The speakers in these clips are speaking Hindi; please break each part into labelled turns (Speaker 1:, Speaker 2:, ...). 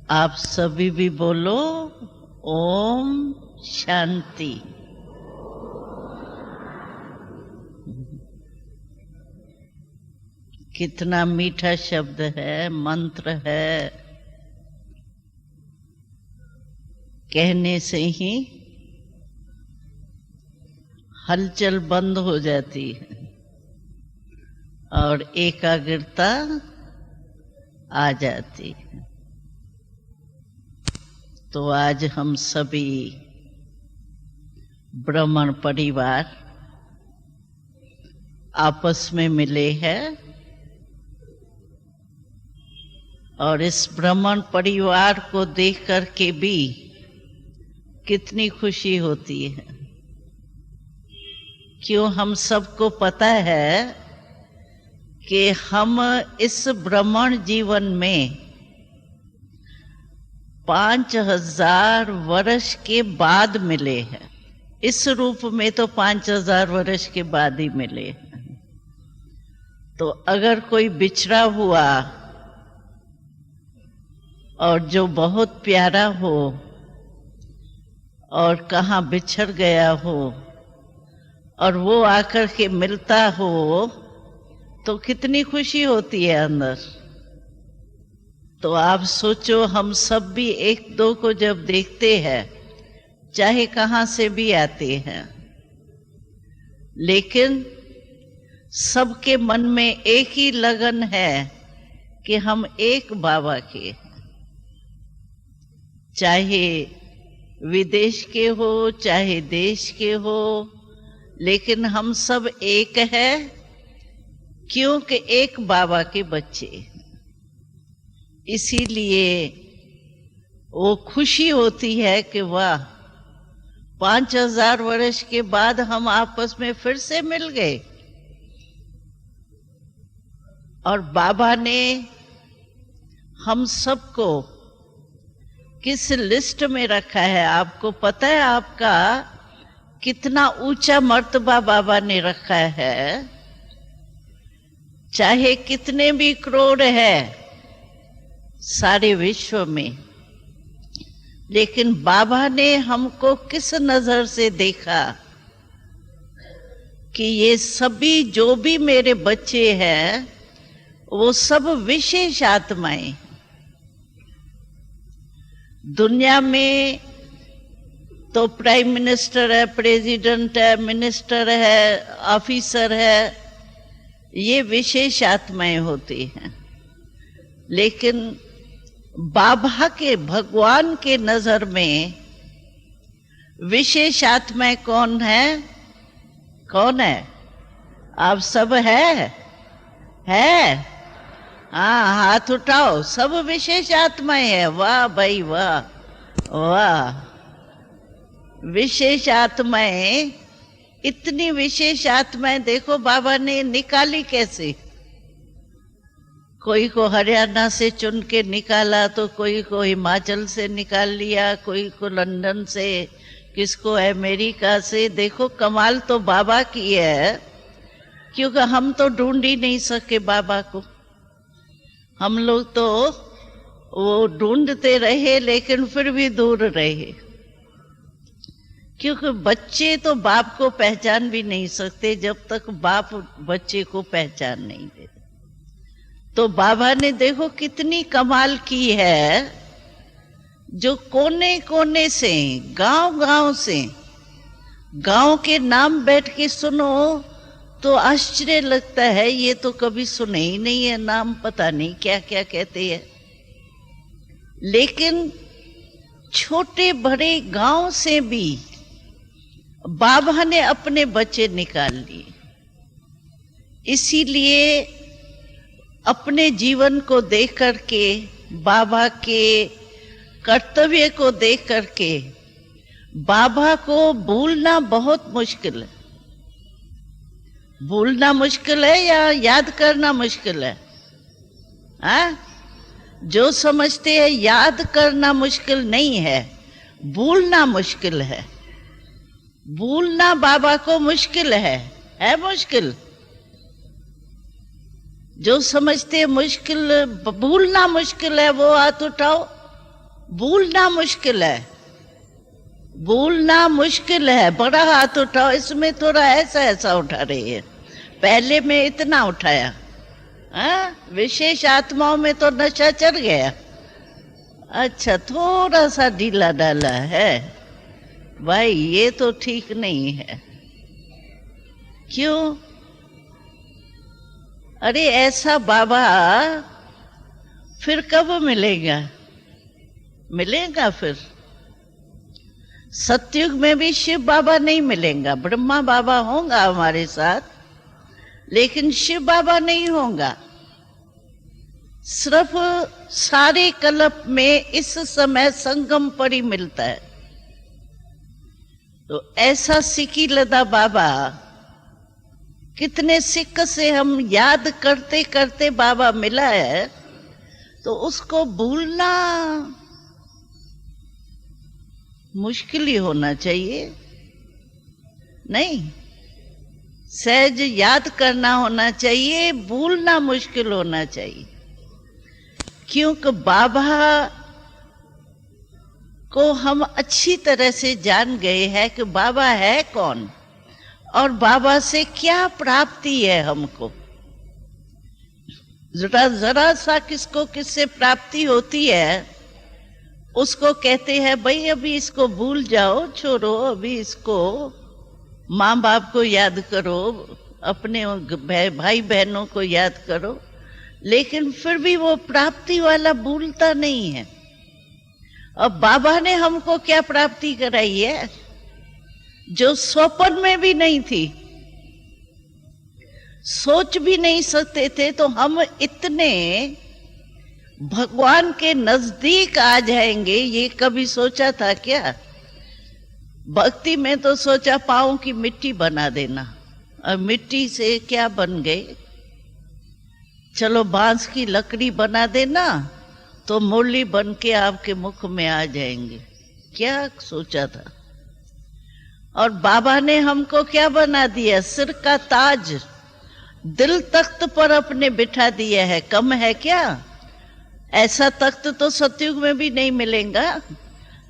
Speaker 1: आप सभी भी बोलो ओम शांति। कितना मीठा शब्द है, मंत्र है, कहने से ही हलचल बंद हो जाती है और एकाग्रता आ जाती है। तो आज हम सभी ब्राह्मण परिवार आपस में मिले हैं और इस ब्राह्मण परिवार को देख करके भी कितनी खुशी होती है। क्यों, हम सबको पता है कि हम इस ब्राह्मण जीवन में 5000 वर्ष के बाद मिले हैं। इस रूप में तो 5000 वर्ष के बाद ही मिले हैं। तो अगर कोई बिछड़ा हुआ और जो बहुत प्यारा हो और कहाँ बिछड़ गया हो और वो आकर के मिलता हो तो कितनी खुशी होती है अंदर। तो आप सोचो, हम सब भी एक दो को जब देखते हैं, चाहे कहाँ से भी आते हैं, लेकिन सबके मन में एक ही लगन है कि हम एक बाबा के हैं। चाहे विदेश के हो चाहे देश के हो, लेकिन हम सब एक है, क्योंकि एक बाबा के बच्चे हैं। इसीलिए वो खुशी होती है कि वाह, 5000 वर्ष के बाद हम आपस में फिर से मिल गए। और बाबा ने हम सबको किस लिस्ट में रखा है, आपको पता है? आपका कितना ऊंचा मर्तबा बाबा ने रखा है। चाहे कितने भी करोड़ है सारे विश्व में, लेकिन बाबा ने हमको किस नजर से देखा कि ये सभी जो भी मेरे बच्चे हैं वो सब विशेष आत्माएं। दुनिया में तो प्राइम मिनिस्टर है, प्रेसिडेंट है, मिनिस्टर है, ऑफिसर है, ये विशेष आत्माएं होती हैं। लेकिन बाबा के, भगवान के नजर में विशेष आत्माएं कौन है? कौन है? आप सब है? हाँ, हाथ उठाओ। सब विशेष आत्माएं है। वाह भाई वाह, वाह। विशेष आत्माएं, इतनी विशेष आत्माएं देखो बाबा ने निकाली कैसे। कोई को हरियाणा से चुन के निकाला, तो कोई को हिमाचल से निकाल लिया, कोई को लंदन से, किसको अमेरिका से। देखो कमाल तो बाबा की है, क्योंकि हम तो ढूंढ ही नहीं सके बाबा को। हम लोग तो वो ढूंढते रहे, लेकिन फिर भी दूर रहे, क्योंकि बच्चे तो बाप को पहचान भी नहीं सकते जब तक बाप बच्चे को पहचान नहीं दे। तो बाबा ने देखो कितनी कमाल की है, जो कोने कोने से, गांव गांव से, गांव के नाम बैठ के सुनो तो आश्चर्य लगता है, ये तो कभी सुने ही नहीं है नाम, पता नहीं क्या क्या कहते हैं। लेकिन छोटे बड़े गांव से भी बाबा ने अपने बच्चे निकाल लिए। इसीलिए अपने जीवन को देख करके, बाबा के कर्तव्य को देख करके, बाबा को भूलना बहुत मुश्किल है। भूलना मुश्किल है या याद करना मुश्किल है? हाँ? जो समझते हैं याद करना मुश्किल नहीं है, भूलना मुश्किल है। भूलना बाबा को मुश्किल है मुश्किल। जो समझते हैं मुश्किल, भूलना मुश्किल है, वो हाथ उठाओ। भूलना मुश्किल है, भूलना मुश्किल है। बड़ा हाथ उठाओ, इसमें थोड़ा ऐसा ऐसा उठा रही है, पहले में इतना उठाया। विशेष आत्माओं में तो नशा चढ़ गया। अच्छा, थोड़ा सा ढीला डाला है भाई, ये तो ठीक नहीं है। क्यों? अरे ऐसा बाबा फिर कब मिलेगा? मिलेगा फिर सतयुग में भी शिव बाबा नहीं मिलेगा। ब्रह्मा बाबा होगा हमारे साथ, लेकिन शिव बाबा नहीं होगा। सिर्फ सारे कल्प में इस समय संगम पर ही मिलता है। तो ऐसा सिक्की लदा बाबा, कितने सिक्क से हम याद करते करते बाबा मिला है, तो उसको भूलना मुश्किल ही होना चाहिए। नहीं, सहज याद करना होना चाहिए, भूलना मुश्किल होना चाहिए। क्योंकि बाबा को हम अच्छी तरह से जान गए हैं कि बाबा है कौन और बाबा से क्या प्राप्ति है हमको। जरा जरा सा किसको किससे प्राप्ति होती है, उसको कहते हैं भाई अभी इसको भूल जाओ, छोड़ो, अभी इसको माँ बाप को याद करो, अपने भाई बहनों को याद करो। लेकिन फिर भी वो प्राप्ति वाला भूलता नहीं है। अब बाबा ने हमको क्या प्राप्ति कराई है जो स्वप्न में भी नहीं थी, सोच भी नहीं सकते थे। तो हम इतने भगवान के नजदीक आ जाएंगे, ये कभी सोचा था क्या? भक्ति में तो सोचा पाँव की मिट्टी बना देना, और मिट्टी से क्या बन गए? चलो बांस की लकड़ी बना देना तो मुरली बन के आपके मुख में आ जाएंगे। क्या सोचा था? और बाबा ने हमको क्या बना दिया? सिर का ताज दिल तख्त पर अपने बिठा दिया है। कम है क्या? ऐसा तख्त तो सतयुग में भी नहीं मिलेगा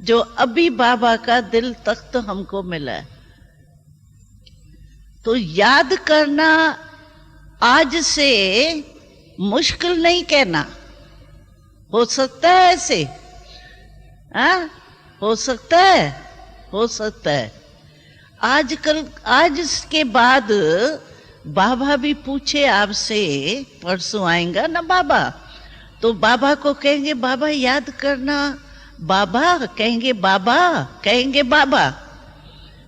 Speaker 1: जो अभी बाबा का दिल तख्त हमको मिला है। तो याद करना आज से मुश्किल नहीं कहना। हो सकता है ऐसे? हो सकता है, हो सकता है। आजकल आज के बाद बाबा भी पूछे आपसे, परसों आएगा ना बाबा, तो बाबा को कहेंगे बाबा याद करना, बाबा कहेंगे, बाबा कहेंगे, बाबा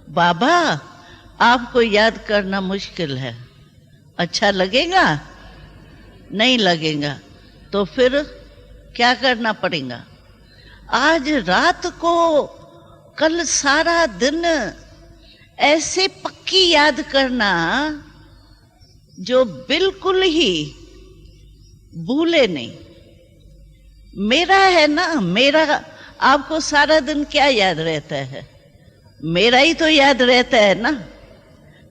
Speaker 1: बाबा आपको याद करना मुश्किल है। अच्छा लगेगा? नहीं लगेगा। तो फिर क्या करना पड़ेगा? आज रात को, कल सारा दिन ऐसे पक्की याद करना जो बिल्कुल ही भूले नहीं। मेरा है ना, मेरा आपको सारा दिन क्या याद रहता है? मेरा ही तो याद रहता है ना।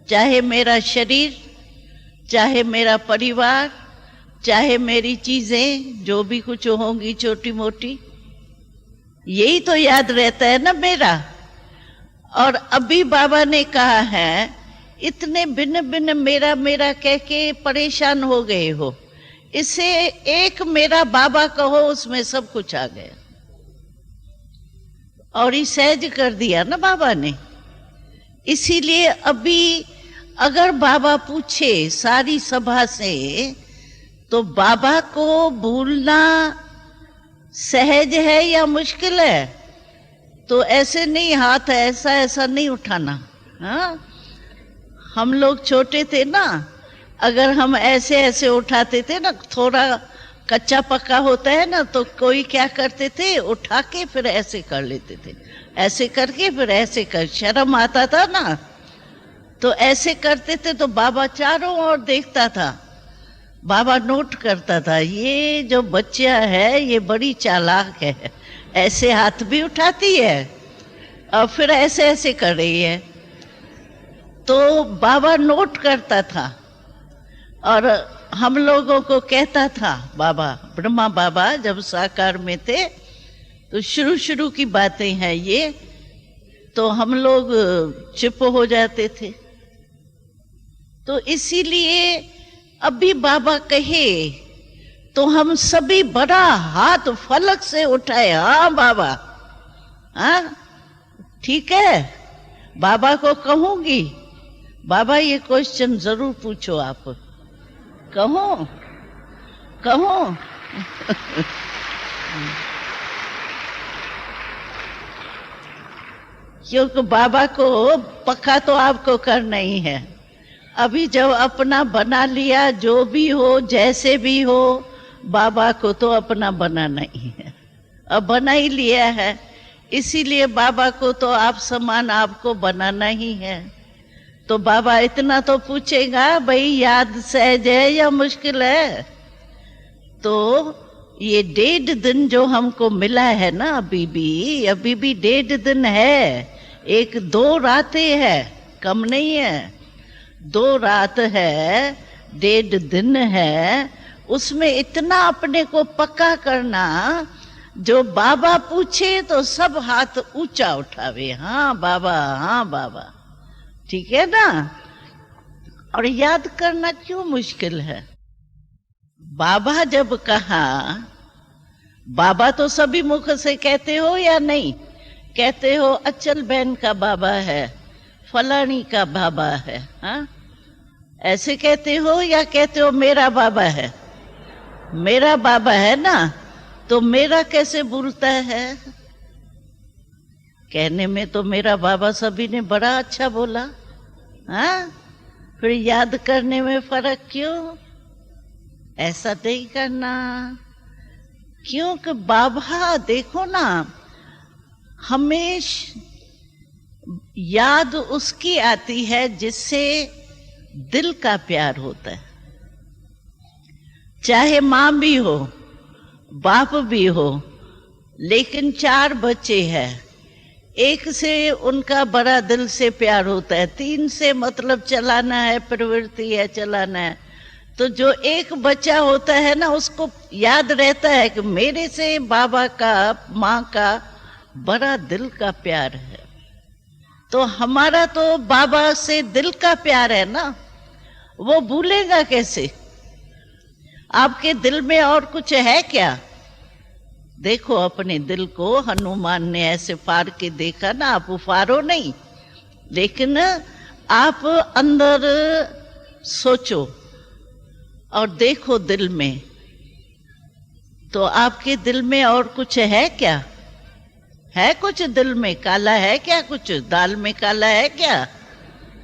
Speaker 1: चाहे मेरा शरीर, चाहे मेरा परिवार, चाहे मेरी चीजें जो भी कुछ होंगी छोटी मोटी, यही तो याद रहता है ना मेरा। और अभी बाबा ने कहा है इतने भिन्न भिन्न मेरा मेरा कह के परेशान हो गए हो, इसे एक मेरा बाबा कहो, उसमें सब कुछ आ गया। और ये सहज कर दिया ना बाबा ने। इसीलिए अभी अगर बाबा पूछे सारी सभा से, तो बाबा को भूलना सहज है या मुश्किल है? तो ऐसे नहीं, हाथ ऐसा ऐसा नहीं उठाना। हाँ, हम लोग छोटे थे ना, अगर हम ऐसे ऐसे उठाते थे ना, थोड़ा कच्चा पक्का होता है ना, तो कोई क्या करते थे, उठा के फिर ऐसे कर लेते थे, ऐसे करके फिर ऐसे कर, शर्म आता था ना, तो ऐसे करते थे। तो बाबा चारों ओर देखता था, बाबा नोट करता था, ये जो बच्चा है ये बड़ी चालाक है, ऐसे हाथ भी उठाती है और फिर ऐसे ऐसे कर रही है। तो बाबा नोट करता था और हम लोगों को कहता था, बाबा ब्रह्मा बाबा जब साकार में थे तो शुरू शुरू की बातें हैं ये, तो हम लोग चुप हो जाते थे। तो इसीलिए अभी बाबा कहे तो हम सभी बड़ा हाथ फलक से उठाए, हाँ बाबा, हाँ ठीक है, बाबा को कहूंगी, बाबा ये क्वेश्चन जरूर पूछो आप। कहूं कहूं क्योंकि बाबा को पक्का तो आपको करना ही है। अभी जब अपना बना लिया, जो भी हो जैसे भी हो, बाबा को तो अपना बनाना ही है। अब बना ही लिया है, इसीलिए बाबा को तो आप समान आपको बनाना ही है। तो बाबा इतना तो पूछेगा, भाई याद सहज है या मुश्किल है? तो ये 1.5 दिन जो हमको मिला है ना, अभी भी 1.5 दिन है। 1-2 रातें है, कम नहीं है। 2 रात है, 1.5 दिन है, उसमें इतना अपने को पक्का करना, जो बाबा पूछे तो सब हाथ ऊंचा उठावे, हाँ बाबा, हाँ बाबा, ठीक है ना। और याद करना क्यों मुश्किल है? बाबा जब कहा, बाबा तो सभी मुख से कहते हो या नहीं कहते हो? अचल बहन का बाबा है, फलानी का बाबा है, हाँ ऐसे कहते हो या कहते हो मेरा बाबा है? मेरा बाबा है ना, तो मेरा कैसे भूलता है? कहने में तो मेरा बाबा सभी ने बड़ा अच्छा बोला, हाँ, फिर याद करने में फर्क क्यों? ऐसा नहीं करना, क्योंकि बाबा देखो ना, हमेश याद उसकी आती है जिससे दिल का प्यार होता है। चाहे माँ भी हो, बाप भी हो, लेकिन 4 बच्चे हैं, एक से उनका बड़ा दिल से प्यार होता है, 3 से मतलब चलाना है, प्रवृत्ति है, चलाना है। तो जो एक बच्चा होता है ना, उसको याद रहता है कि मेरे से बाबा का, माँ का बड़ा दिल का प्यार है। तो हमारा तो बाबा से दिल का प्यार है ना, वो भूलेगा कैसे? आपके दिल में और कुछ है क्या? देखो अपने दिल को, हनुमान ने ऐसे फाड़ के देखा ना, आप फाड़ो नहीं, लेकिन आप अंदर सोचो और देखो दिल में, तो आपके दिल में और कुछ है क्या? है कुछ दिल में? काला है क्या? कुछ दाल में काला है क्या?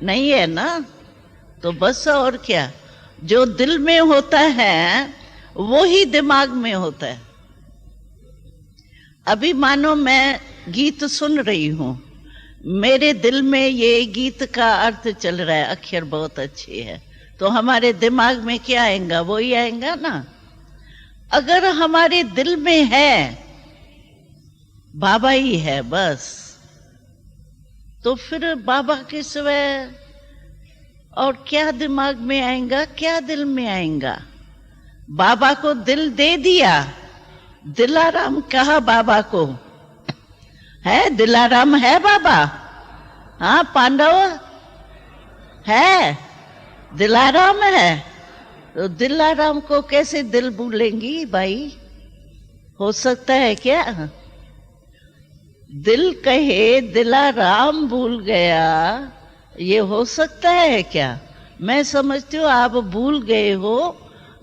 Speaker 1: नहीं है ना। तो बस और क्या, जो दिल में होता है वो ही दिमाग में होता है। अभी मानो मैं गीत सुन रही हूं, मेरे दिल में ये गीत का अर्थ चल रहा है, अक्षर बहुत अच्छे है, तो हमारे दिमाग में क्या आएगा? वो ही आएगा ना। अगर हमारे दिल में है बाबा ही है बस, तो फिर बाबा के सिवाय और क्या दिमाग में आएगा, क्या दिल में आएगा? बाबा को दिल दे दिया, दिलाराम कहा बाबा को, है दिलाराम है बाबा, हाँ पांडव है, दिलाराम है, तो दिलाराम को कैसे दिल भूलेंगी भाई? हो सकता है क्या? दिल कहे दिलाराम भूल गया, ये हो सकता है क्या? मैं समझती हूँ आप भूल गए हो,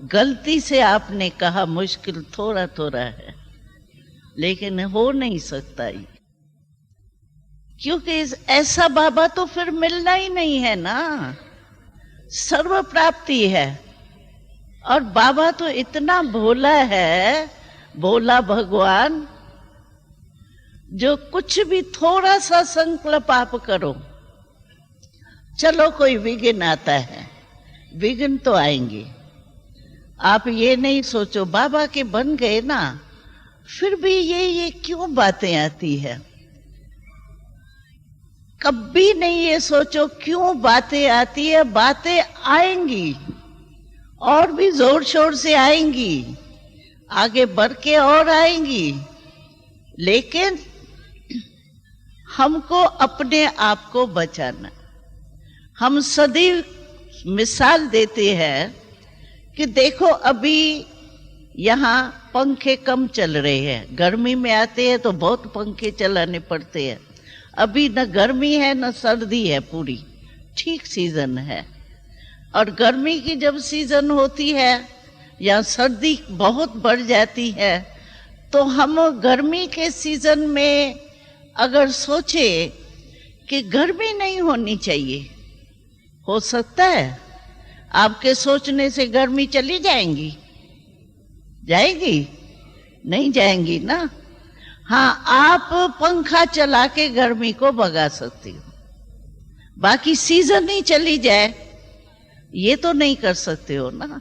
Speaker 1: गलती से आपने कहा, मुश्किल थोड़ा थोड़ा है, लेकिन हो नहीं सकता ये, क्योंकि ऐसा बाबा तो फिर मिलना ही नहीं है ना। सर्व प्राप्ति है, और बाबा तो इतना भोला है, भोला भगवान, जो कुछ भी थोड़ा सा संकल्प आप करो, चलो कोई विघ्न आता है, विघ्न तो आएंगे, आप ये नहीं सोचो बाबा के बन गए ना, फिर भी ये क्यों बातें आती है? कभी नहीं ये सोचो क्यों बातें आती है, बातें आएंगी और भी जोर शोर से आएंगी, आगे बढ़ के और आएंगी, लेकिन हमको अपने आप को बचाना। हम सदैव मिसाल देते हैं कि देखो अभी यहाँ पंखे कम चल रहे हैं, गर्मी में आते हैं तो बहुत पंखे चलाने पड़ते हैं। अभी न गर्मी है न सर्दी है, पूरी ठीक सीजन है। और गर्मी की जब सीजन होती है या सर्दी बहुत बढ़ जाती है, तो हम गर्मी के सीजन में अगर सोचे कि गर्मी नहीं होनी चाहिए, हो सकता है आपके सोचने से गर्मी चली जाएंगी? जाएगी? नहीं जाएंगी ना। हाँ, आप पंखा चला के गर्मी को भगा सकती हो, बाकी सीजन ही चली जाए ये तो नहीं कर सकते हो ना।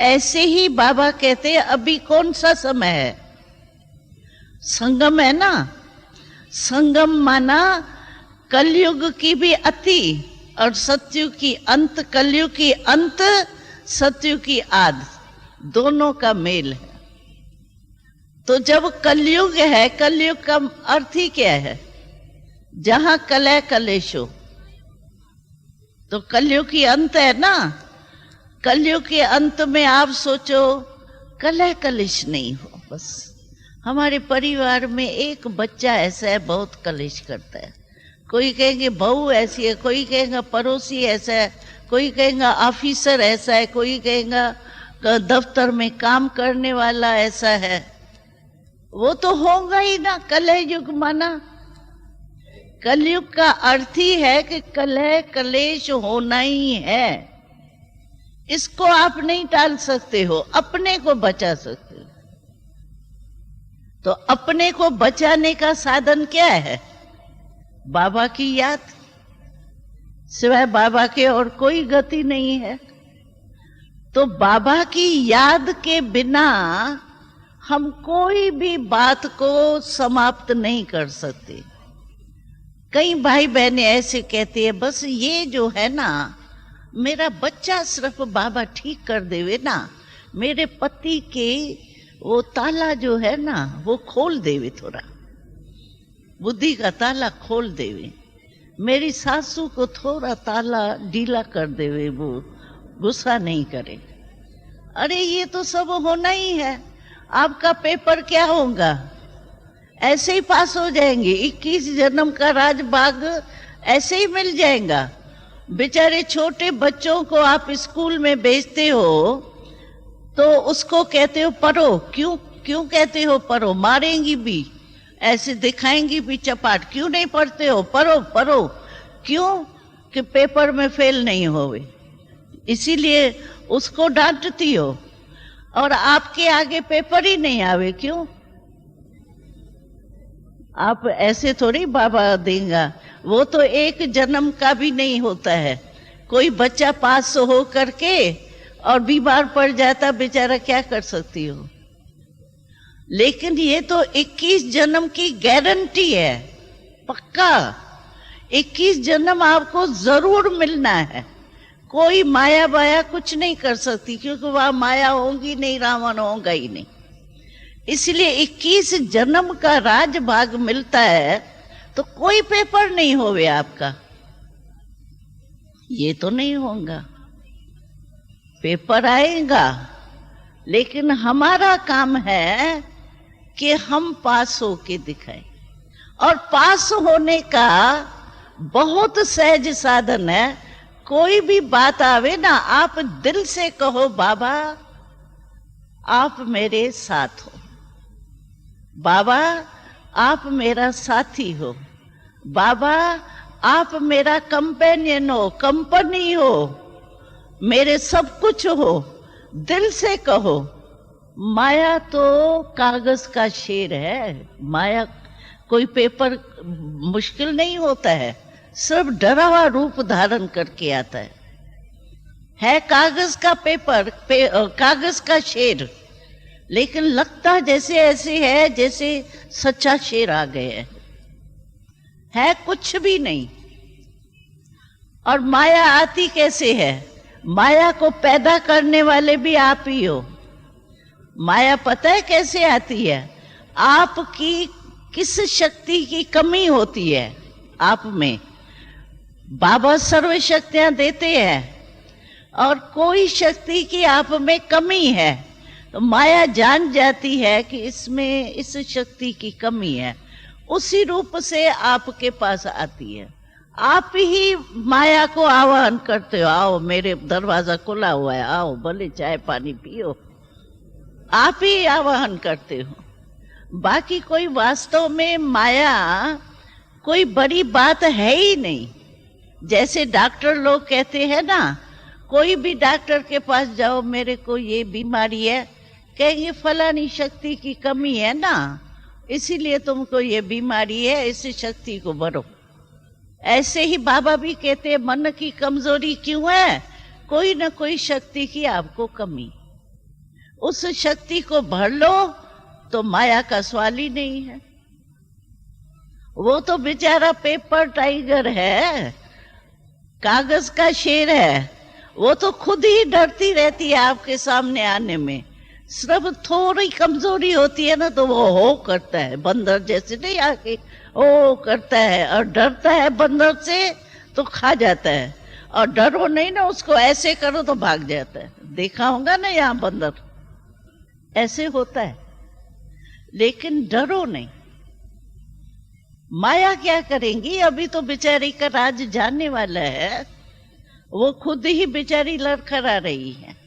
Speaker 1: ऐसे ही बाबा कहते हैं अभी कौन सा समय है? संगम है ना। संगम माना कलयुग की भी अति और सतयुग की अंत, कलयुग की अंत, सतयुग की आद, दोनों का मेल है। तो जब कलयुग है, कलयुग का अर्थ ही क्या है? जहां कलह कलेश हो। तो कलयुग की अंत है ना। कलयुग के अंत में आप सोचो कलह कलेश नहीं हो। बस हमारे परिवार में एक बच्चा ऐसा है बहुत कलेश करता है, कोई कहेंगे बहू ऐसी है, कोई कहेगा पड़ोसी ऐसा है, कोई कहेगा ऑफिसर ऐसा है, कोई कहेगा दफ्तर में काम करने वाला ऐसा है। वो तो होगा ही ना। कलह युग माना, कलयुग का अर्थ ही है कि कलह कलेश होना ही है। इसको आप नहीं टाल सकते हो, अपने को बचा सकते हो। तो अपने को बचाने का साधन क्या है? बाबा की याद। सिवाय बाबा के और कोई गति नहीं है। तो बाबा की याद के बिना हम कोई भी बात को समाप्त नहीं कर सकते। कई भाई बहनें ऐसे कहते हैं बस ये जो है ना, मेरा बच्चा सिर्फ बाबा ठीक कर देवे ना, मेरे पति के वो ताला जो है ना वो खोल देवे, थोड़ा बुद्धि का ताला खोल देवे, मेरी सासू को थोड़ा ताला ढीला कर देवे, वो गुस्सा नहीं करे। अरे ये तो सब होना ही है। आपका पेपर क्या होगा? ऐसे ही पास हो जाएंगे। 21 जन्म का राजभाग ऐसे ही मिल जाएगा। बेचारे छोटे बच्चों को आप स्कूल में भेजते हो तो उसको कहते हो पढ़ो। क्यों क्यों कहते हो पढ़ो? मारेंगी भी, ऐसे दिखाएंगी भी चपाट। क्यों नहीं पढ़ते हो? पढ़ो पढ़ो। क्यों? कि पेपर में फेल नहीं होवे, इसीलिए उसको डांटती हो। और आपके आगे पेपर ही नहीं आवे, क्यों? आप ऐसे थोड़ी बाबा देगा। वो तो एक जन्म का भी नहीं होता है। कोई बच्चा पास हो करके और बीमार पड़ जाता, बेचारा क्या कर सकती हो? लेकिन ये तो 21 जन्म की गारंटी है, पक्का 21 जन्म आपको जरूर मिलना है। कोई माया बाया कुछ नहीं कर सकती, क्योंकि वहां माया होगी नहीं, रावण होगा ही नहीं। इसलिए 21 जन्म का राजभाग मिलता है, तो कोई पेपर नहीं होवे आपका। ये तो नहीं होगा, पेपर आएगा, लेकिन हमारा काम है कि हम पास होके दिखाएं। और पास होने का बहुत सहज साधन है। कोई भी बात आवे ना, आप दिल से कहो बाबा आप मेरे साथ हो, बाबा आप मेरा साथी हो, बाबा आप मेरा कंपेनियन हो, कंपनी हो, मेरे सब कुछ हो। दिल से कहो। माया तो कागज का शेर है। माया कोई पेपर मुश्किल नहीं होता है, सिर्फ डरा हुआ रूप धारण करके आता है कागज का पेपर, कागज का शेर, लेकिन लगता जैसे ऐसे है जैसे सच्चा शेर आ गए है कुछ भी नहीं। और माया आती कैसे है? माया को पैदा करने वाले भी आप ही हो। माया पता है कैसे आती है? आपकी किस शक्ति की कमी होती है आप में? बाबा सर्व शक्तियां देते हैं और कोई शक्ति की आप में कमी है तो माया जान जाती है कि इसमें इस शक्ति की कमी है, उसी रूप से आपके पास आती है। आप ही माया को आह्वान करते हो, आओ मेरे दरवाजा खुला हुआ है, आओ भले चाय पानी पियो, आप ही आह्वान करते हो। बाकी कोई वास्तव में माया कोई बड़ी बात है ही नहीं। जैसे डॉक्टर लोग कहते हैं ना, कोई भी डॉक्टर के पास जाओ, मेरे को ये बीमारी है, कहेंगे फलानी शक्ति की कमी है ना, इसीलिए तुमको ये बीमारी है, इस शक्ति को भरो। ऐसे ही बाबा भी कहते हैं मन की कमजोरी क्यों है? कोई ना कोई शक्ति की आपको कमी, उस शक्ति को भर लो तो माया का सवाल ही नहीं है। वो तो बेचारा पेपर टाइगर है, कागज का शेर है, वो तो खुद ही डरती रहती है आपके सामने आने में। सिर्फ थोड़ी कमजोरी होती है ना तो वो हो करता है, बंदर जैसे नहीं आके ओ करता है, और डरता है बंदर से तो खा जाता है, और डरो नहीं ना उसको, ऐसे करो तो भाग जाता है। देखा होगा ना यहाँ बंदर ऐसे होता है, लेकिन डरो नहीं। माया क्या करेंगी? अभी तो बेचारी का राज जानने वाला है, वो खुद ही बेचारी लड़खड़ा रही है।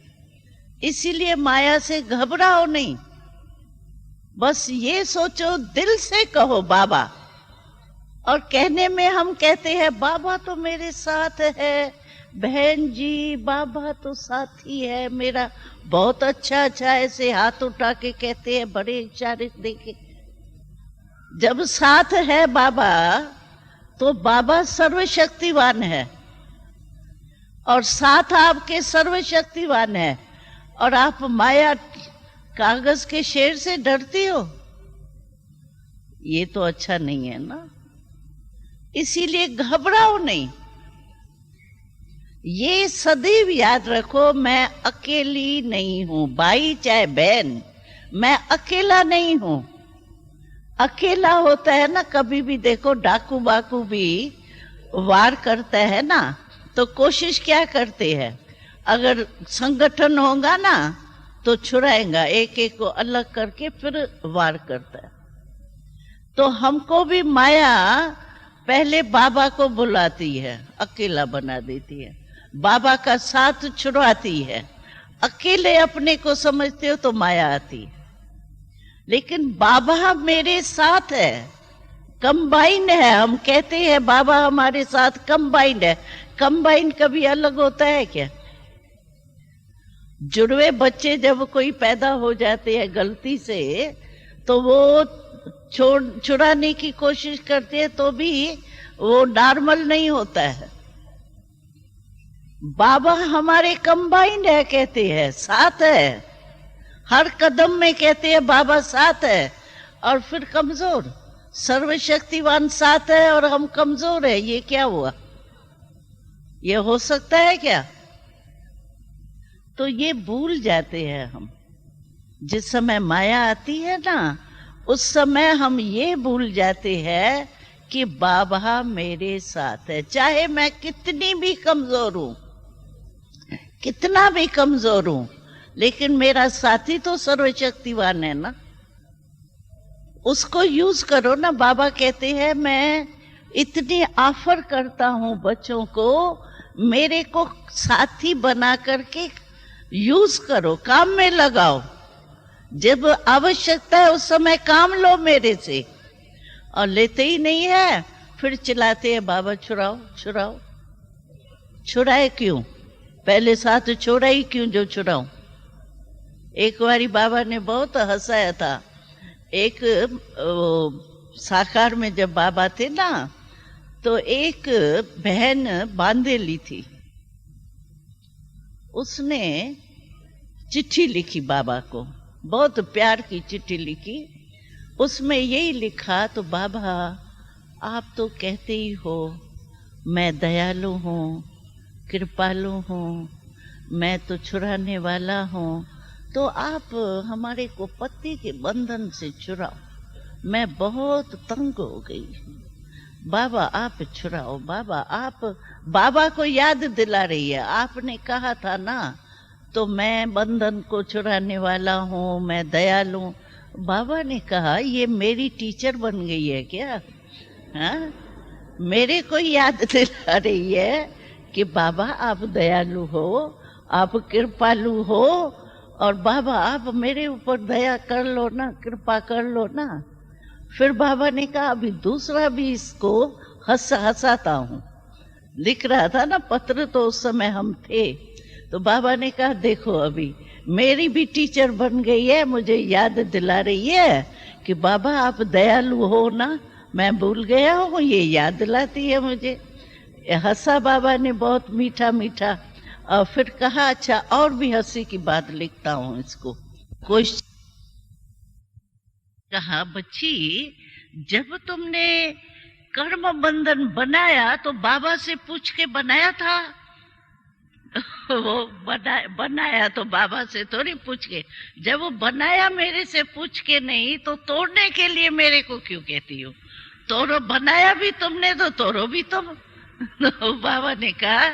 Speaker 1: इसीलिए माया से घबराओ नहीं, बस ये सोचो, दिल से कहो बाबा। और कहने में हम कहते हैं बाबा तो मेरे साथ है, बहन जी बाबा तो साथी है मेरा, बहुत अच्छा अच्छा ऐसे हाथ उठा के कहते हैं, बड़े इशारे देके। जब साथ है बाबा तो बाबा सर्वशक्तिवान है, और साथ आपके सर्वशक्तिवान है, और आप माया कागज के शेर से डरती हो, ये तो अच्छा नहीं है ना। इसीलिए घबराओ नहीं, ये सदैव याद रखो, मैं अकेली नहीं हूं, भाई चाहे बहन, मैं अकेला नहीं हूं। अकेला होता है ना, कभी भी देखो डाकू बाकू भी वार करता है ना, तो कोशिश क्या करते हैं, अगर संगठन होगा ना तो छुड़ाएगा, एक एक को अलग करके फिर वार करता है। तो हमको भी माया पहले बाबा को बुलाती है, अकेला बना देती है, बाबा का साथ छुड़वाती है। अकेले अपने को समझते हो तो माया आती है, लेकिन बाबा मेरे साथ है, कंबाइंड है। हम कहते हैं बाबा हमारे साथ कंबाइंड है। कंबाइंड कभी अलग होता है क्या? जुड़वे बच्चे जब कोई पैदा हो जाते हैं गलती से, तो वो छुड़ाने की कोशिश करते हैं तो भी वो नॉर्मल नहीं होता है। बाबा हमारे कंबाइंड है, कहते हैं साथ है, हर कदम में कहते हैं बाबा साथ है। और फिर कमजोर, सर्वशक्तिवान साथ है और हम कमजोर है, ये क्या हुआ? ये हो सकता है क्या? तो ये भूल जाते हैं हम। जिस समय माया आती है ना, उस समय हम ये भूल जाते हैं कि बाबा मेरे साथ है, चाहे मैं कितनी भी कमजोर हूं, कितना भी कमजोर हूं, लेकिन मेरा साथी तो सर्वशक्तिवान है ना, उसको यूज करो ना। बाबा कहते हैं मैं इतनी ऑफर करता हूं बच्चों को, मेरे को साथी बना करके यूज करो, काम में लगाओ, जब आवश्यकता है उस समय काम लो मेरे से। और लेते ही नहीं है, फिर चिल्लाते हैं बाबा छुड़ाओ छुड़ाओ। छुड़ाए क्यों? पहले साथ छोड़ा ही क्यों जो छुड़ाऊं? एक बारी बाबा ने बहुत हंसाया था। एक साकार में जब बाबा थे ना, तो एक बहन बांधेली थी, उसने चिट्ठी लिखी बाबा को, बहुत प्यार की चिट्ठी लिखी। उसमें यही लिखा, तो बाबा आप तो कहते ही हो मैं दयालु हूँ, कृपालु हूँ, मैं तो छुड़ाने वाला हूँ, तो आप हमारे को पति के बंधन से छुड़ाओ। मैं बहुत तंग हो गई। बाबा आप छुड़ाओ, बाबा आप, बाबा को याद दिला रही है, आपने कहा था ना, तो मैं बंधन को छुड़ाने वाला हूँ, मैं दयालु। बाबा ने कहा ये मेरी टीचर बन गई है क्या? हाँ, मेरे को याद दिला रही है कि बाबा आप दयालु हो, आप कृपालु हो, और बाबा आप मेरे ऊपर दया कर लो ना, कृपा कर लो ना। फिर बाबा ने कहा अभी दूसरा भी इसको हंसाता हूँ। लिख रहा था ना पत्र, तो उस समय हम थे, तो बाबा ने कहा देखो अभी मेरी भी टीचर बन गई है, मुझे याद दिला रही है कि बाबा आप दयालु हो ना, मैं भूल गया हूँ, ये याद दिलाती है मुझे। हंसा बाबा ने बहुत मीठा मीठा, और फिर कहा अच्छा और भी हंसी की बात लिखता हूँ इसको। कोई कहा बच्ची जब तुमने कर्म बंधन बनाया तो बाबा से पूछ के बनाया था? वो बनाया तो बाबा से थोड़ी पूछ के, जब वो बनाया मेरे से पूछ के नहीं, तो तोड़ने के लिए मेरे को क्यों कहती हो? तोड़ो, बनाया भी तुमने तो तोड़ो भी तुम। तो बाबा ने कहा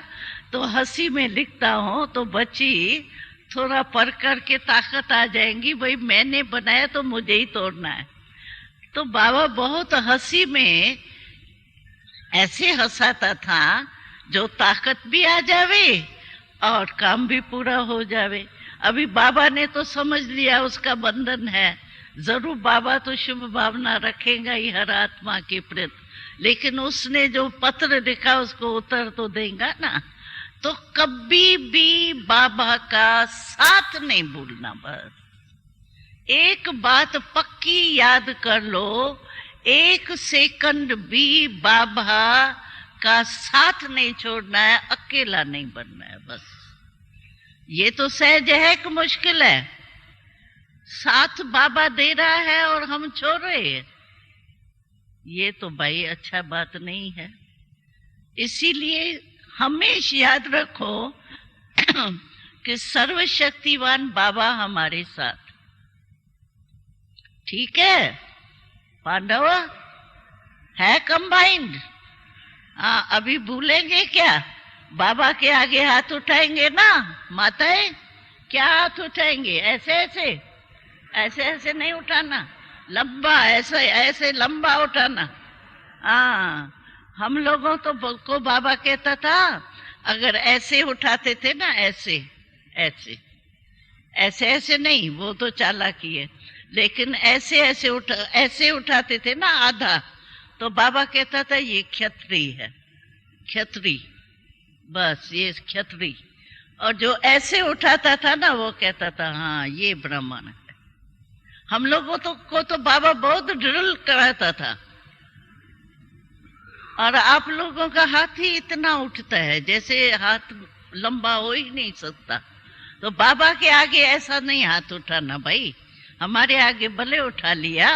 Speaker 1: तो हंसी में लिखता हूँ तो बच्ची थोड़ा पढ़ करके ताकत आ जाएंगी, भाई मैंने बनाया तो मुझे ही तोड़ना है। तो बाबा बहुत हंसी में ऐसे हंसाता था जो ताकत भी आ जावे और काम भी पूरा हो जावे। अभी बाबा ने तो समझ लिया उसका बंधन है, जरूर बाबा तो शुभ भावना रखेगा ही हर आत्मा के प्रति, लेकिन उसने जो पत्र लिखा उसको उत्तर तो देगा ना। तो कभी भी बाबा का साथ नहीं भूलना। बस एक बात पक्की याद कर लो, एक सेकंड भी बाबा का साथ नहीं छोड़ना है, अकेला नहीं बनना है। बस ये तो सहज है कि मुश्किल है? साथ बाबा दे रहा है और हम छोड़ रहे हैं, ये तो भाई अच्छा बात नहीं है। इसीलिए हमेशा याद रखो कि सर्वशक्तिवान बाबा हमारे साथ। ठीक है पांडव, है कंबाइंड। हाँ, अभी भूलेंगे क्या? बाबा के आगे हाथ उठाएंगे ना माताएं, क्या हाथ उठाएंगे? ऐसे ऐसे ऐसे ऐसे नहीं उठाना, लंबा ऐसे ऐसे लंबा उठाना। हाँ, हम लोगों तो को बाबा कहता था अगर ऐसे उठाते थे ना, ऐसे ऐसे ऐसे ऐसे नहीं, वो तो चालाकी है, लेकिन ऐसे ऐसे उठाते थे ना आधा, तो बाबा कहता था ये क्षत्रिय है, क्षत्रिय, बस ये क्षत्रिय। और जो ऐसे उठाता था ना वो कहता था हाँ ये ब्राह्मण है। हम लोगों को तो बाबा बहुत ड्रिल कराता था, और आप लोगों का हाथ ही इतना उठता है जैसे हाथ लंबा हो ही नहीं सकता। तो बाबा के आगे ऐसा नहीं हाथ उठाना भाई, हमारे आगे भले उठा लिया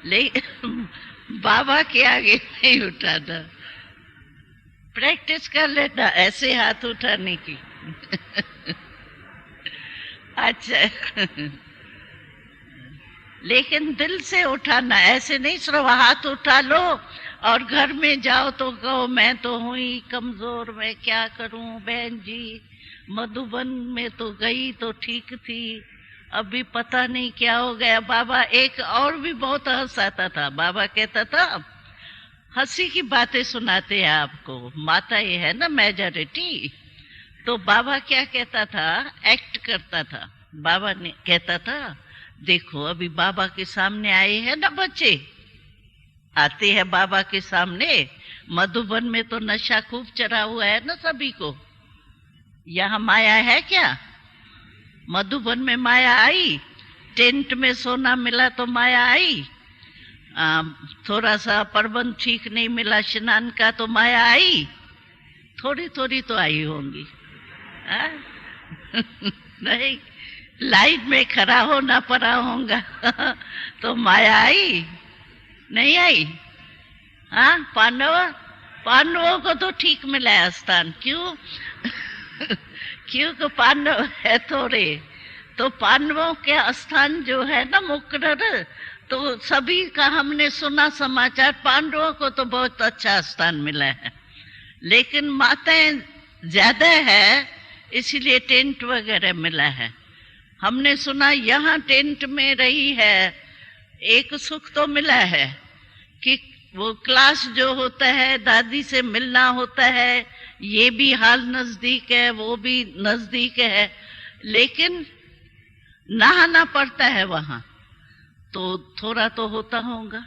Speaker 1: लेकिन बाबा के आगे नहीं उठाना। प्रैक्टिस कर लेना ऐसे हाथ उठाने की। अच्छा, लेकिन दिल से उठाना, ऐसे नहीं सिर्फ हाथ उठा लो और घर में जाओ तो कहो मैं तो हूँ ही कमजोर, मैं क्या करूं बहन जी, मधुबन में तो गई तो ठीक थी, अभी पता नहीं क्या हो गया। बाबा एक और भी बहुत हंसाता था, बाबा कहता था हंसी की बातें सुनाते हैं आपको, माता ये है ना मेजॉरिटी। तो बाबा क्या कहता था, एक्ट करता था। बाबा ने कहता था देखो अभी बाबा के सामने आए हैं ना बच्चे, आते हैं बाबा के सामने, मधुबन में तो नशा खूब चढ़ा हुआ है ना सभी को, यहाँ माया है क्या? मधुबन में माया आई, टेंट में सोना मिला तो माया आई, थोड़ा सा प्रबंध ठीक नहीं मिला स्नान का तो माया आई, थोड़ी थोड़ी तो आई होंगी। नहीं, लाइन में खड़ा होना पड़ा होगा तो माया आई नहीं आई? हाँ, पांडवों को तो ठीक मिला है स्थान, क्यों? क्योंकि पांडव है थोड़े, तो पांडवों के स्थान जो है ना मुकर्रर, तो सभी का हमने सुना समाचार, पांडवों को तो बहुत अच्छा स्थान मिला है, लेकिन माताएं ज्यादा है इसीलिए टेंट वगैरह मिला है। हमने सुना यहाँ टेंट में रही है, एक सुख तो मिला है कि वो क्लास जो होता है, दादी से मिलना होता है, ये भी हाल नजदीक है, वो भी नजदीक है, लेकिन नहाना पड़ता है वहां, तो थोड़ा तो होता होगा।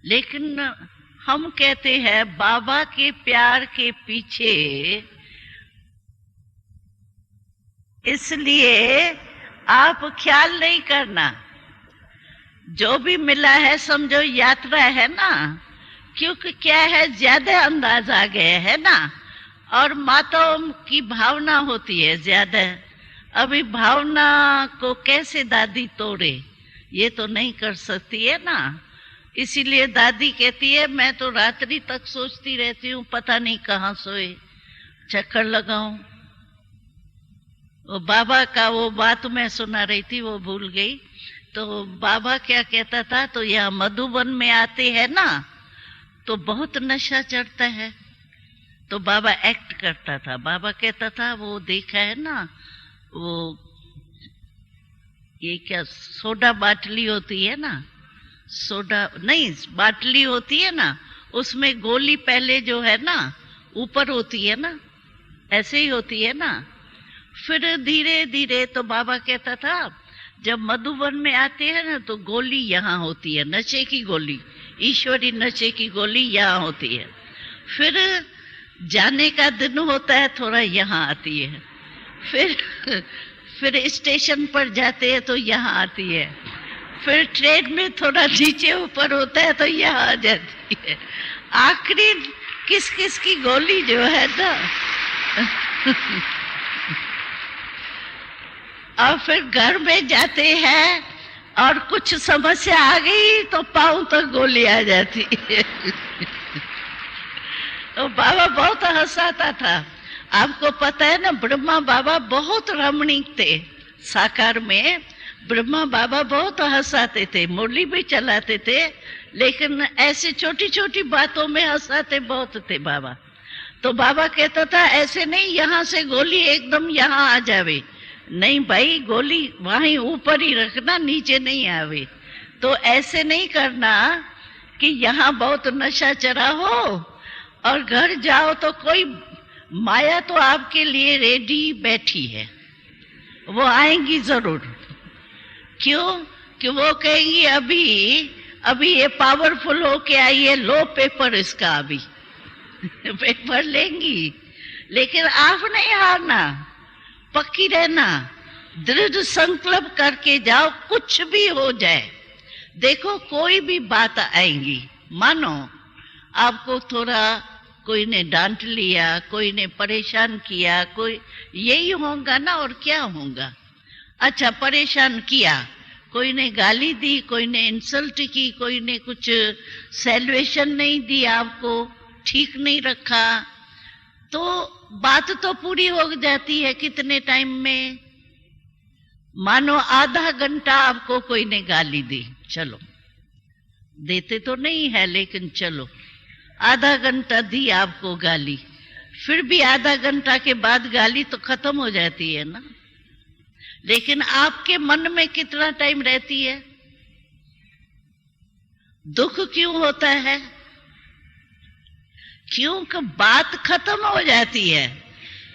Speaker 1: लेकिन हम कहते हैं बाबा के प्यार के पीछे, इसलिए आप ख्याल नहीं करना, जो भी मिला है समझो यात्रा है ना, क्योंकि क्या है ज्यादा अंदाज आ गए है ना, और माताओं की भावना होती है ज्यादा। अभी भावना को कैसे दादी तोड़े, ये तो नहीं कर सकती है ना, इसीलिए दादी कहती है मैं तो रात्रि तक सोचती रहती हूँ, पता नहीं कहाँ सोए, चक्कर लगाऊं। वो बाबा का वो बात मैं सुना रही थी, वो भूल गई। तो बाबा क्या कहता था, तो यहाँ मधुबन में आते हैं ना तो बहुत नशा चढ़ता है, तो बाबा एक्ट करता था। बाबा कहता था वो देखा है ना, वो ये क्या सोडा बाटली होती है ना, सोडा नहीं बाटली होती है ना, उसमें गोली पहले जो है ना ऊपर होती है ना, ऐसे ही होती है ना, फिर धीरे धीरे। तो बाबा कहता था जब मधुबन में आते हैं ना तो गोली यहाँ होती है, नशे की गोली, ईश्वरी नशे की गोली यहाँ होती है, फिर जाने का दिन होता है थोड़ा यहाँ आती है, फिर स्टेशन पर जाते हैं तो यहाँ आती है, फिर ट्रेन में थोड़ा नीचे ऊपर होता है तो यहाँ आ जाती है, आखिरी किस किस की गोली जो है ना और फिर घर में जाते हैं और कुछ समस्या आ गई तो पांव तक गोली आ जाती है तो बाबा बहुत हंसाता था। आपको पता है ना, ब्रह्मा बाबा बहुत रमणीक थे, साकार में ब्रह्मा बाबा बहुत हंसाते थे, मुरली भी चलाते थे, लेकिन ऐसे छोटी छोटी बातों में हंसाते बहुत थे बाबा। तो बाबा कहता था ऐसे नहीं यहाँ से गोली एकदम यहाँ आ जावे, नहीं भाई गोली वहीं ऊपर ही रखना, नीचे नहीं आवे। तो ऐसे नहीं करना कि यहाँ बहुत नशा चढ़ा हो और घर जाओ तो कोई माया तो आपके लिए रेडी बैठी है, वो आएंगी जरूर। क्यों? कि वो कहेंगी अभी ये पावरफुल हो के आई है, लो पेपर इसका अभी पेपर लेंगी। लेकिन आप नहीं हारना, पक्की रहना, दृढ़ संकल्प करके जाओ, कुछ भी हो जाए। देखो कोई भी बात आएंगी, मानो आपको थोड़ा कोई ने डांट लिया, कोई ने परेशान किया, कोई यही होगा ना, और क्या होगा। अच्छा परेशान किया, कोई ने गाली दी, कोई ने इंसल्ट की, कोई ने कुछ सैल्वेशन नहीं दी, आपको ठीक नहीं रखा, तो बात तो पूरी हो जाती है कितने टाइम में। मानो आधा घंटा आपको कोई ने गाली दी, चलो देते तो नहीं है लेकिन चलो आधा घंटा दी आपको गाली, फिर भी आधा घंटा के बाद गाली तो खत्म हो जाती है ना, लेकिन आपके मन में कितना टाइम रहती है? दुख क्यों होता है? क्योंकि बात खत्म हो जाती है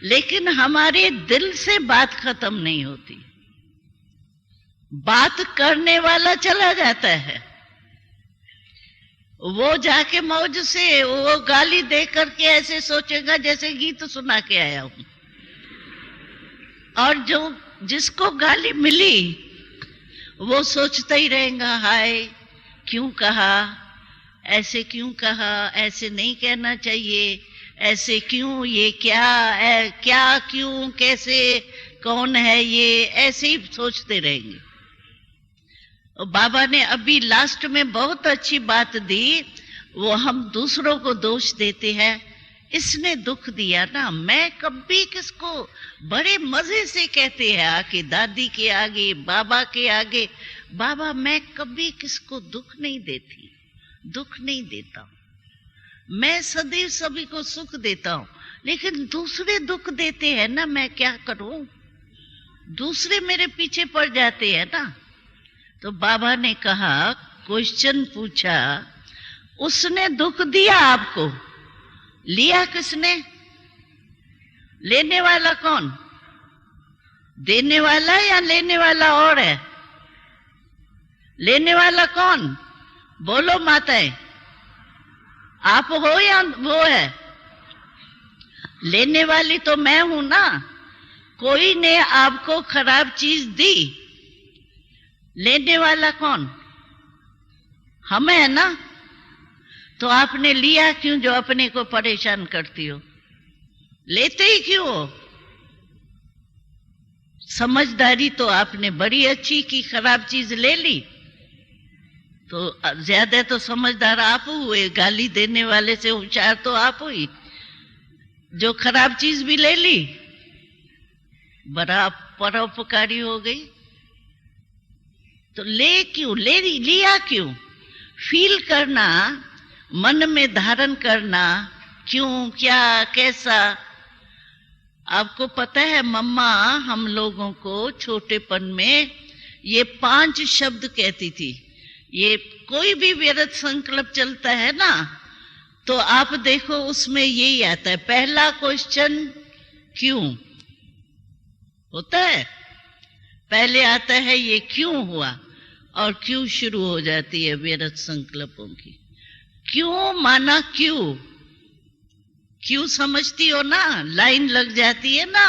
Speaker 1: लेकिन हमारे दिल से बात खत्म नहीं होती, बात करने वाला चला जाता है, वो जाके मौज से वो गाली दे करके ऐसे सोचेगा जैसे गीत सुना के आया हूं, और जो जिसको गाली मिली वो सोचता ही रहेगा हाय क्यों कहा, ऐसे क्यों कहा, ऐसे नहीं कहना चाहिए, ऐसे क्यों, ये क्या है, क्या क्यों, कैसे, कौन है ये, ऐसे ही सोचते रहेंगे। बाबा ने अभी लास्ट में बहुत अच्छी बात दी, वो हम दूसरों को दोष देते हैं, इसने दुख दिया ना। मैं कभी किसको बड़े मजे से कहते हैं आके दादी के आगे, बाबा के आगे, बाबा मैं कभी किसको दुख नहीं देती, दुख नहीं देता हूं। मैं सदैव सभी को सुख देता हूं, लेकिन दूसरे दुख देते हैं ना, मैं क्या करूं? दूसरे मेरे पीछे पड़ जाते हैं ना। तो बाबा ने कहा, क्वेश्चन पूछा, उसने दुख दिया आपको, लिया किसने? लेने वाला कौन? देने वाला या लेने वाला और है? लेने वाला कौन? बोलो माताएं, आप हो या वो है? लेने वाली तो मैं हूं ना। कोई ने आपको खराब चीज दी, लेने वाला कौन? हम है ना। तो आपने लिया क्यों जो अपने को परेशान करती हो? लेते ही क्यों हो? समझदारी तो आपने बड़ी अच्छी की, खराब चीज ले ली तो ज्यादा तो समझदार आप हुए, गाली देने वाले से होशियार तो आप हुई। जो खराब चीज भी ले ली, बड़ा परोपकारी हो गई। तो ले क्यों? लिया क्यों? फील करना, मन में धारण करना, क्यों, क्या, कैसा। आपको पता है मम्मा हम लोगों को छोटेपन में ये 5 शब्द कहती थी। ये कोई भी व्रत संकल्प चलता है ना, तो आप देखो उसमें यही आता है, पहला क्वेश्चन क्यों होता है। पहले आता है ये क्यों हुआ, और क्यों शुरू हो जाती है व्रत संकल्पों की। क्यों माना क्यों, क्यों समझती हो ना, लाइन लग जाती है ना,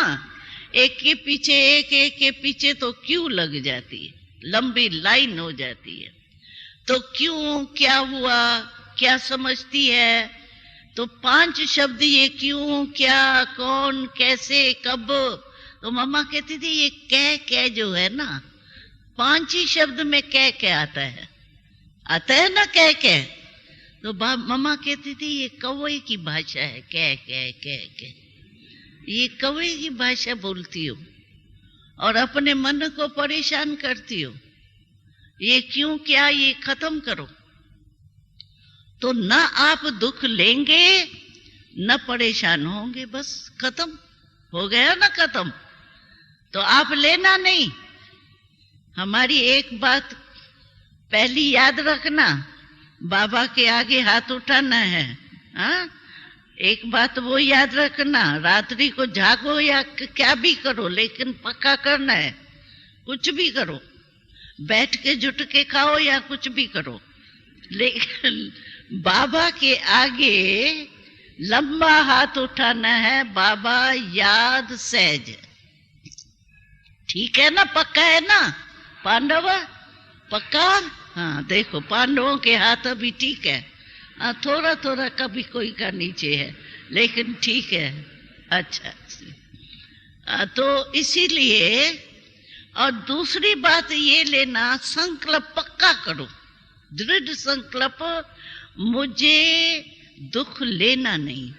Speaker 1: एक के पीछे एक, एक के पीछे तो क्यों लग जाती है, लंबी लाइन हो जाती है। तो क्यों, क्या हुआ, क्या समझती है। तो 5 शब्द ये क्यों, क्या, कौन, कैसे, कब। तो मम्मा कहती थी ये कह जो है ना, 5 ही शब्द में कह आता है ना कह। तो मम्मा कहती थी ये कौवे की भाषा है, कह। ये कौवे की भाषा बोलती हो और अपने मन को परेशान करती हो। ये क्यों, क्या, ये खत्म करो। तो न आप दुख लेंगे न परेशान होंगे, बस खत्म हो गया ना, खत्म। तो आप लेना नहीं। हमारी एक बात पहली याद रखना, बाबा के आगे हाथ उठाना है। हाँ, एक बात वो याद रखना, रात्रि को जागो या क्या भी करो, लेकिन पक्का करना है। कुछ भी करो, बैठ के जुट के खाओ या कुछ भी करो, लेकिन बाबा के आगे लंबा हाथ उठाना है। बाबा याद सहज, ठीक है ना, पक्का है ना पांडव, पक्का। हाँ देखो पांडवों के हाथ अभी ठीक है, थोड़ा थोड़ा कभी कोई का नीचे है, लेकिन ठीक है। अच्छा, तो इसीलिए, और दूसरी बात ये लेना, संकल्प पक्का करो, दृढ़ संकल्प, मुझे दुख लेना नहीं।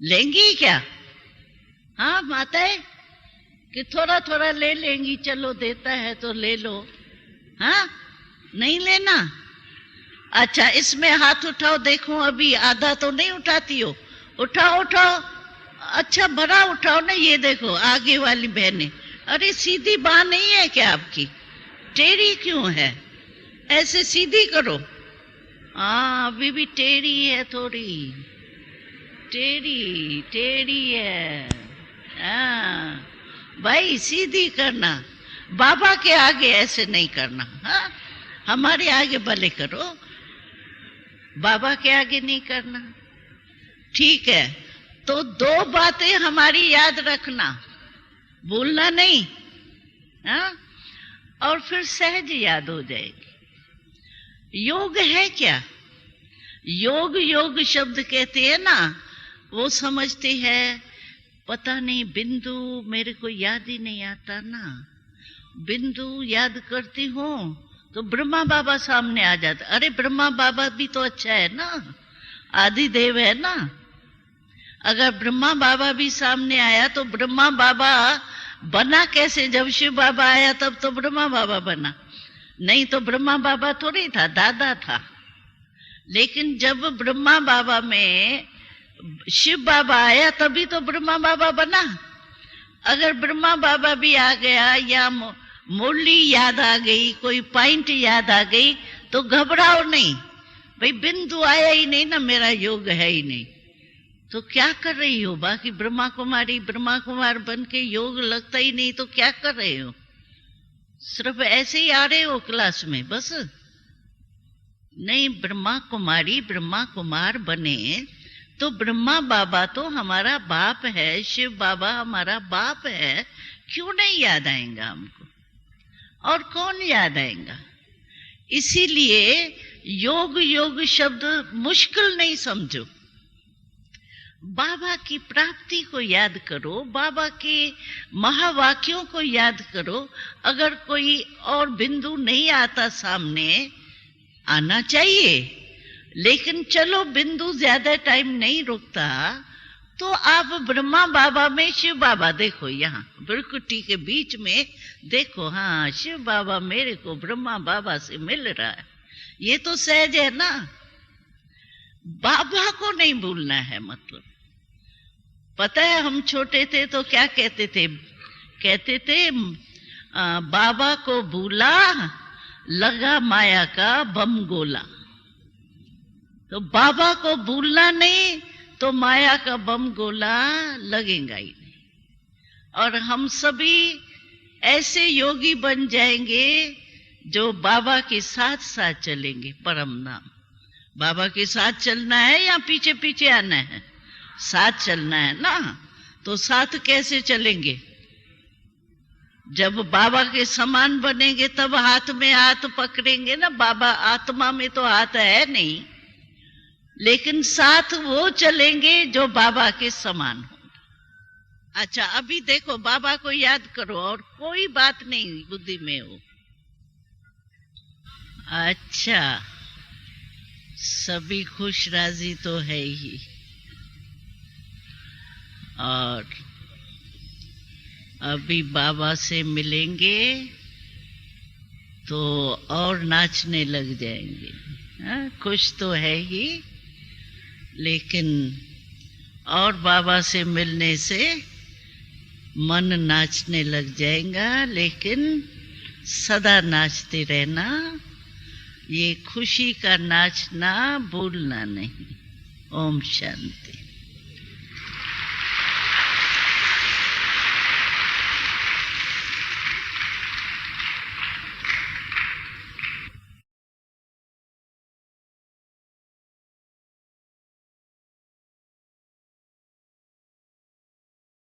Speaker 1: लेंगी क्या? हाँ माताएं, कि थोड़ा थोड़ा ले लेंगी, चलो देता है तो ले लो। हाँ, नहीं लेना। अच्छा, इसमें हाथ उठाओ, देखो अभी आधा तो नहीं उठाती हो, उठाओ उठाओ, अच्छा बड़ा उठाओ ना। ये देखो आगे वाली बहनें, अरे सीधी बांह नहीं है क्या आपकी, टेढ़ी क्यों है? ऐसे सीधी करो। हाँ अभी भी टेढ़ी है, थोड़ी टेढ़ी है। हाँ भाई सीधी करना, बाबा के आगे ऐसे नहीं करना। हाँ, हमारे आगे भले करो, बाबा के आगे नहीं करना, ठीक है। तो 2 बातें हमारी याद रखना, भूलना नहीं। हाँ, और फिर सहज याद हो जाएगी। योग है क्या? योग शब्द कहते हैं ना, वो समझते हैं पता नहीं, बिंदु मेरे को याद ही नहीं आता ना। बिंदु याद करती हूँ तो ब्रह्मा बाबा सामने आ जाता। अरे ब्रह्मा बाबा भी तो अच्छा है ना, आदिदेव है ना। अगर ब्रह्मा बाबा भी सामने आया तो ब्रह्मा बाबा बना कैसे? जब शिव बाबा आया तब तो ब्रह्मा बाबा बना, नहीं तो ब्रह्मा बाबा थोड़ी था, दादा था। लेकिन जब ब्रह्मा बाबा में शिव बाबा आया तभी तो ब्रह्मा बाबा बना। अगर ब्रह्मा बाबा भी आ गया या मुरली याद आ गई, कोई पॉइंट याद आ गई, तो घबराओ नहीं, भाई बिंदु आया ही नहीं ना, मेरा योग है ही नहीं, तो क्या कर रही हो? बाकी ब्रह्मा कुमारी ब्रह्मा कुमार बन के योग लगता ही नहीं तो क्या कर रहे हो? सिर्फ ऐसे ही आ रहे हो क्लास में बस? नहीं, ब्रह्मा कुमारी ब्रह्मा कुमार बने तो ब्रह्मा बाबा तो हमारा बाप है, शिव बाबा हमारा बाप है, क्यों नहीं याद आएगा हमको? और कौन याद आएगा? इसीलिए योग योग शब्द मुश्किल नहीं समझो, बाबा की प्राप्ति को याद करो, बाबा के महावाक्यों को याद करो। अगर कोई और बिंदु नहीं आता सामने, आना चाहिए, लेकिन चलो बिंदु ज्यादा टाइम नहीं रुकता, तो आप ब्रह्मा बाबा में शिव बाबा देखो, यहाँ बिरकुटी के बीच में देखो, हाँ शिव बाबा मेरे को ब्रह्मा बाबा से मिल रहा है, ये तो सहज है ना। बाबा को नहीं भूलना है। मतलब पता है, हम छोटे थे तो क्या कहते थे? कहते थे बाबा को भूला लगा माया का बम गोला। तो बाबा को भूलना नहीं तो माया का बम गोला लगेगा ही नहीं। और हम सभी ऐसे योगी बन जाएंगे जो बाबा के साथ साथ चलेंगे। परम नाम बाबा के साथ चलना है या पीछे पीछे आना है? साथ चलना है ना। तो साथ कैसे चलेंगे? जब बाबा के समान बनेंगे तब हाथ में हाथ पकड़ेंगे ना। बाबा आत्मा में तो हाथ है नहीं, लेकिन साथ वो चलेंगे जो बाबा के समान हो। अच्छा, अभी देखो, बाबा को याद करो और कोई बात नहीं बुद्धि में हो। अच्छा, सभी खुश राजी तो है ही, और अभी बाबा से मिलेंगे तो और नाचने लग जाएंगे। हाँ, खुश तो है ही, लेकिन और बाबा से मिलने से मन नाचने लग जाएगा। लेकिन सदा नाचते रहना, ये खुशी का नाचना भूलना नहीं। ओम शांति।